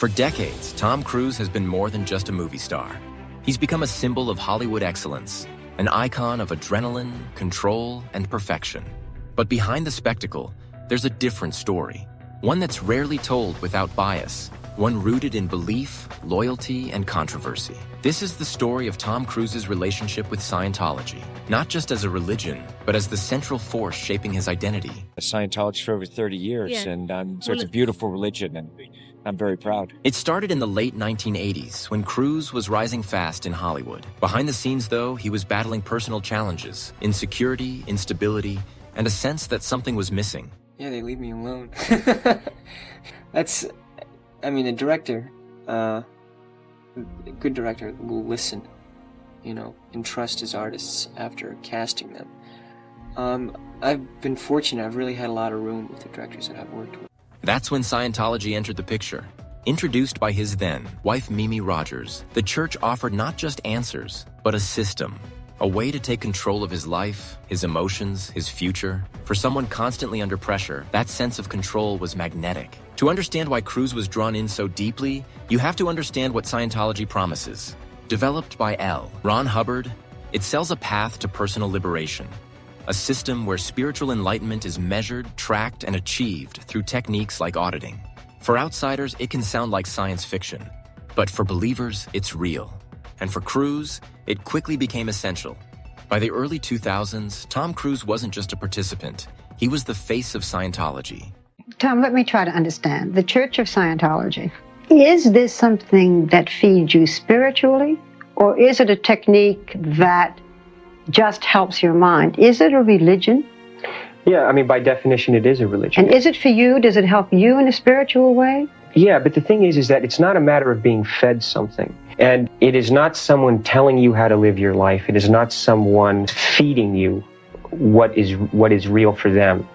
For decades, Tom Cruise has been more than just a movie star. He's become a symbol of Hollywood excellence, an icon of adrenaline, control, and perfection. But behind the spectacle, there's a different story, one that's rarely told without bias, one rooted in belief, loyalty, and controversy. This is the story of Tom Cruise's relationship with Scientology, not just as a religion, but as the central force shaping his identity. A Scientologist for over 30 years, Yeah. and so it's a beautiful religion, and I'm very proud. It started in the late 1980s when Cruise was rising fast in Hollywood. Behind the scenes, though, he was battling personal challenges, insecurity, instability, and a sense that something was missing. Yeah, they leave me alone. A director, a good director will listen, and trust his artists after casting them. I've been fortunate. I've really had a lot of room with the directors that I've worked with. That's when Scientology entered the picture. Introduced by his then-wife Mimi Rogers, the church offered not just answers, but a system. A way to take control of his life, his emotions, his future. For someone constantly under pressure, that sense of control was magnetic. To understand why Cruise was drawn in so deeply, you have to understand what Scientology promises. Developed by Ron Hubbard, it sells a path to personal liberation. A system where spiritual enlightenment is measured, tracked, and achieved through techniques like auditing. For outsiders, it can sound like science fiction. But for believers, it's real. And for Cruise, it quickly became essential. By the early 2000s, Tom Cruise wasn't just a participant. He was the face of Scientology. Tom, let me try to understand. The Church of Scientology, is this something that feeds you spiritually? Or is it a technique that just helps your mind? Is it a religion? Yeah, by definition, it is a religion. And is it for you? Does it help you in a spiritual way? Yeah, but the thing is that it's not a matter of being fed something. And it is not someone telling you how to live your life. It is not someone feeding you what is real for them.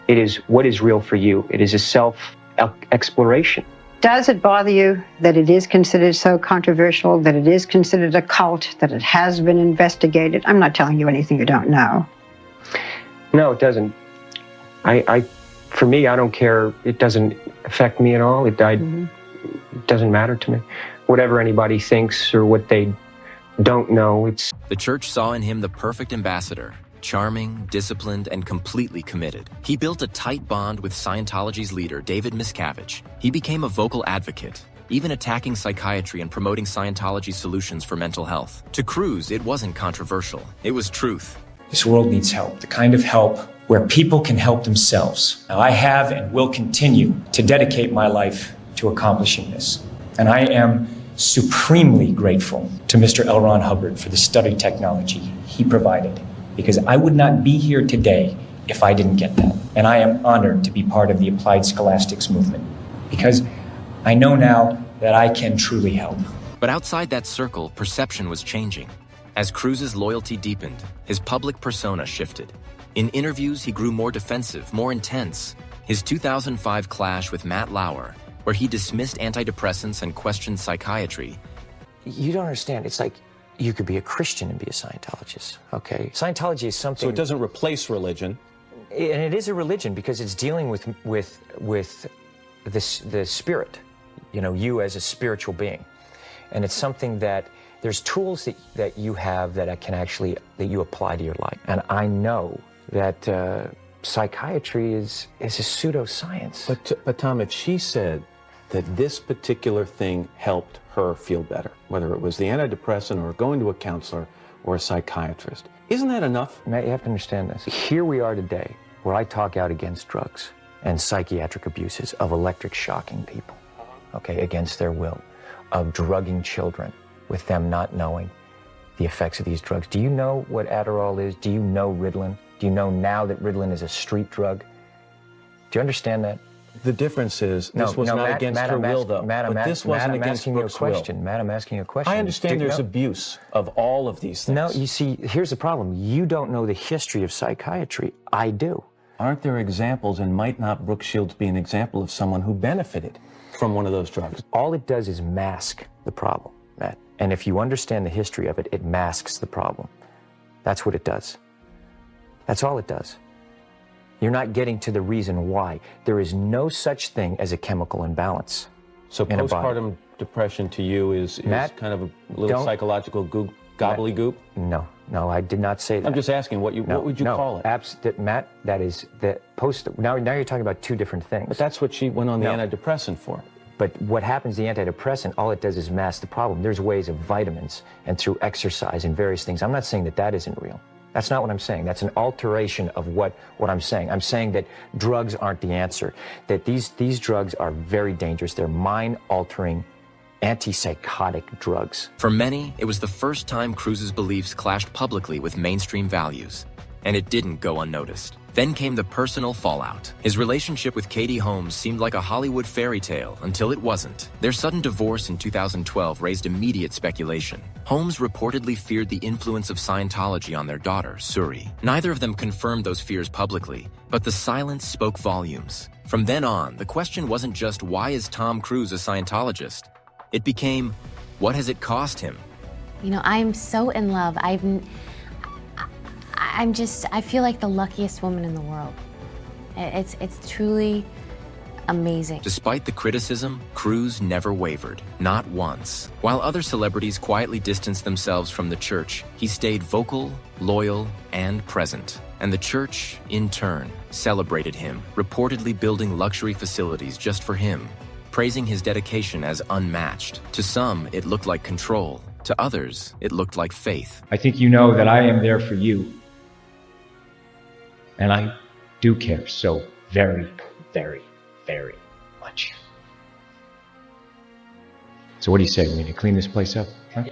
It is what is real for you. It is a self-exploration. Does it bother you that it is considered so controversial, that it is considered a cult, that it has been investigated? I'm not telling you anything you don't know. No, it doesn't. For me, I don't care. It doesn't affect me at all. It doesn't matter to me. Whatever anybody thinks or what they don't know, it's... The church saw in him the perfect ambassador, charming, disciplined, and completely committed. He built a tight bond with Scientology's leader, David Miscavige. He became a vocal advocate, even attacking psychiatry and promoting Scientology solutions for mental health. To Cruise, it wasn't controversial. It was truth. This world needs help, the kind of help where people can help themselves. Now, I have and will continue to dedicate my life to accomplishing this. And I am supremely grateful to Mr. L. Ron Hubbard for the study technology he provided, because I would not be here today if I didn't get that. And I am honored to be part of the applied scholastics movement, because I know now that I can truly help. But outside that circle, perception was changing. As Cruise's loyalty deepened, his public persona shifted. In interviews, he grew more defensive, more intense. His 2005 clash with Matt Lauer, where he dismissed antidepressants and questioned psychiatry. You don't understand. It's like you could be a Christian and be a Scientologist, okay? Scientology is something... So it doesn't replace religion. And it is a religion because it's dealing with the spirit, you as a spiritual being. And it's something that there's tools that you have that you apply to your life. And I know that psychiatry is a pseudoscience. But Tom, if she said that this particular thing helped her feel better, whether it was the antidepressant or going to a counselor or a psychiatrist, isn't that enough? Matt, you have to understand this. Here we are today, where I talk out against drugs and psychiatric abuses of electric shocking people, okay, against their will, of drugging children with them not knowing the effects of these drugs. Do you know what Adderall is? Do you know Ritalin? Do you know now that Ritalin is a street drug? Do you understand that? The difference is this was not against her will, though. But this wasn't against Brooke's will. Matt, I'm asking you a question. I understand there's abuse of all of these things. No, you see, here's the problem. You don't know the history of psychiatry. I do. Aren't there examples, and might not Brooke Shields be an example of someone who benefited from one of those drugs? All it does is mask the problem, Matt. And if you understand the history of it, it masks the problem. That's what it does. That's all it does. You're not getting to the reason why. There is no such thing as a chemical imbalance. So in a body. postpartum depression to you is Matt, kind of a little psychological gobbledygook? No, I did not say that. I'm just asking what would you call it? Matt, that is the post. Now you're talking about two different things. But that's what she went on the antidepressant for. But what happens, the antidepressant, all it does is mask the problem. There's ways of vitamins and through exercise and various things. I'm not saying that that isn't real. That's not what I'm saying. That's an alteration of what I'm saying. I'm saying that drugs aren't the answer, that these drugs are very dangerous. They're mind-altering, antipsychotic drugs. For many, it was the first time Cruz's beliefs clashed publicly with mainstream values, and it didn't go unnoticed. Then came the personal fallout. His relationship with Katie Holmes seemed like a Hollywood fairy tale until it wasn't. Their sudden divorce in 2012 raised immediate speculation. Holmes reportedly feared the influence of Scientology on their daughter, Suri. Neither of them confirmed those fears publicly, but the silence spoke volumes. From then on, the question wasn't just, why is Tom Cruise a Scientologist? It became, what has it cost him? You know, I'm so in love. I feel like the luckiest woman in the world. It's truly amazing. Despite the criticism, Cruise never wavered, not once. While other celebrities quietly distanced themselves from the church, he stayed vocal, loyal, and present. And the church, in turn, celebrated him, reportedly building luxury facilities just for him, praising his dedication as unmatched. To some, it looked like control. To others, it looked like faith. I think you know that I am there for you. And I do care so very, very, very much. So what do you say? We need to clean this place up, huh?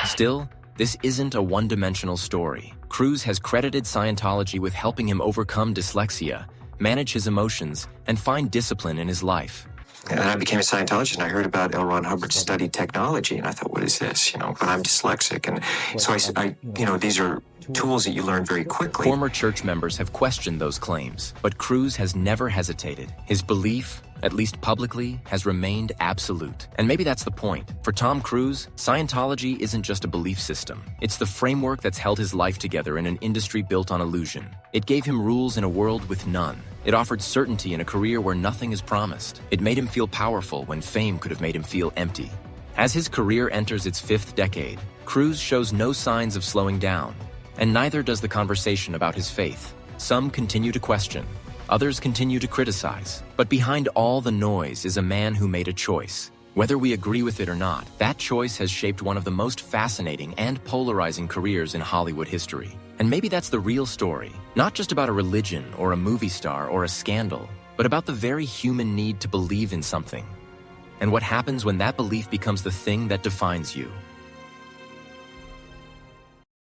Still, this isn't a one-dimensional story. Cruise has credited Scientology with helping him overcome dyslexia, manage his emotions, and find discipline in his life. And I became a Scientologist, and I heard about L. Ron Hubbard's study technology, and I thought, what is this? But I'm dyslexic, and so I these are tools that you learn very quickly. Former church members have questioned those claims, but Cruise has never hesitated. His belief, at least publicly, has remained absolute. And maybe that's the point. For Tom Cruise, Scientology isn't just a belief system. It's the framework that's held his life together in an industry built on illusion. It gave him rules in a world with none. It offered certainty in a career where nothing is promised. It made him feel powerful when fame could have made him feel empty. As his career enters its 5th decade, Cruise shows no signs of slowing down. And neither does the conversation about his faith. Some continue to question. Others continue to criticize. But behind all the noise is a man who made a choice. Whether we agree with it or not, that choice has shaped one of the most fascinating and polarizing careers in Hollywood history. And maybe that's the real story. Not just about a religion or a movie star or a scandal, but about the very human need to believe in something. And what happens when that belief becomes the thing that defines you.